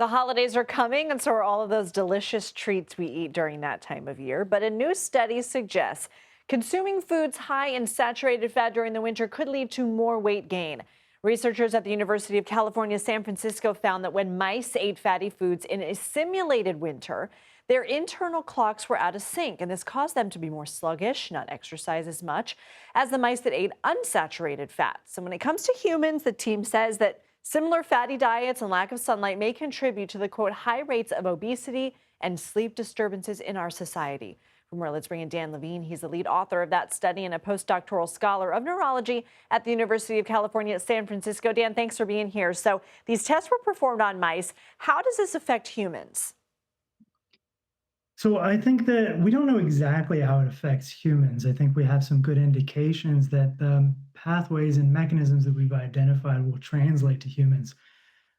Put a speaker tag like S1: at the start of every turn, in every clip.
S1: The holidays are coming, and so are all of those delicious treats we eat during that time of year. But a new study suggests consuming foods high in saturated fat during the winter could lead to more weight gain. Researchers at the University of California, San Francisco found that when mice ate fatty foods in a simulated winter, their internal clocks were out of sync, and this caused them to be more sluggish, not exercise as much as the mice that ate unsaturated fats. And when it comes to humans, the team says that similar fatty diets and lack of sunlight may contribute to the, quote, high rates of obesity and sleep disturbances in our society. For more, let's bring in Dan Levine. He's the lead author of that study and a postdoctoral scholar of neurology at the University of California at San Francisco. Dan, thanks for being here. So these tests were performed on mice. How does this affect humans?
S2: So I think that we don't know exactly how it affects humans. I think we have some good indications that the pathways and mechanisms that we've identified will translate to humans.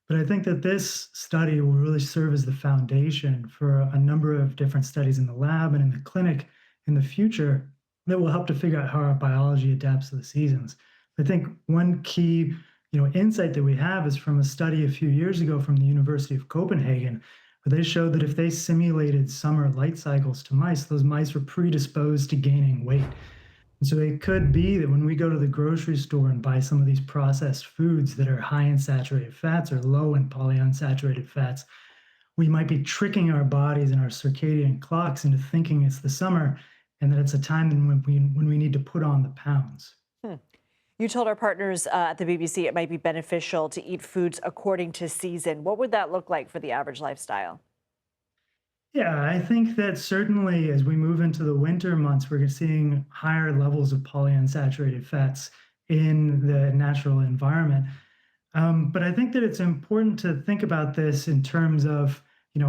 S2: But I think that this study will really serve as the foundation for a number of different studies in the lab and in the clinic in the future that will help to figure out how our biology adapts to the seasons. I think one key, insight that we have is from a study a few years ago from the University of Copenhagen, where they showed that if they simulated summer light cycles to mice, those mice were predisposed to gaining weight. And so it could be that when we go to the grocery store and buy some of these processed foods that are high in saturated fats or low in polyunsaturated fats, we might be tricking our bodies and our circadian clocks into thinking it's the summer and that it's a time when we need to put on the pounds.
S1: Hmm. You told our partners at the BBC it might be beneficial to eat foods according to season. What would that look like for the average lifestyle?
S2: Yeah, I think that certainly as we move into the winter months, we're seeing higher levels of polyunsaturated fats in the natural environment. But I think that it's important to think about this in terms of,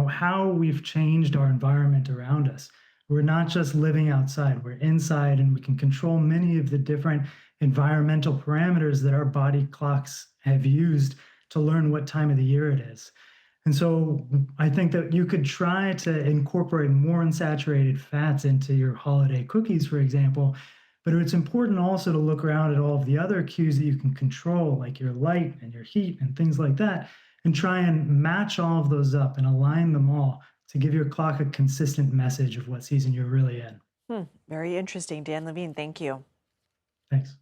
S2: how we've changed our environment around us. We're not just living outside, we're inside, and we can control many of the different environmental parameters that our body clocks have used to learn what time of the year it is. And so I think that you could try to incorporate more unsaturated fats into your holiday cookies, for example. But it's important also to look around at all of the other cues that you can control, like your light and your heat and things like that, and try and match all of those up and align them all to give your clock a consistent message of what season you're really in.
S1: Very interesting. Dan Levine, thank you.
S2: Thanks.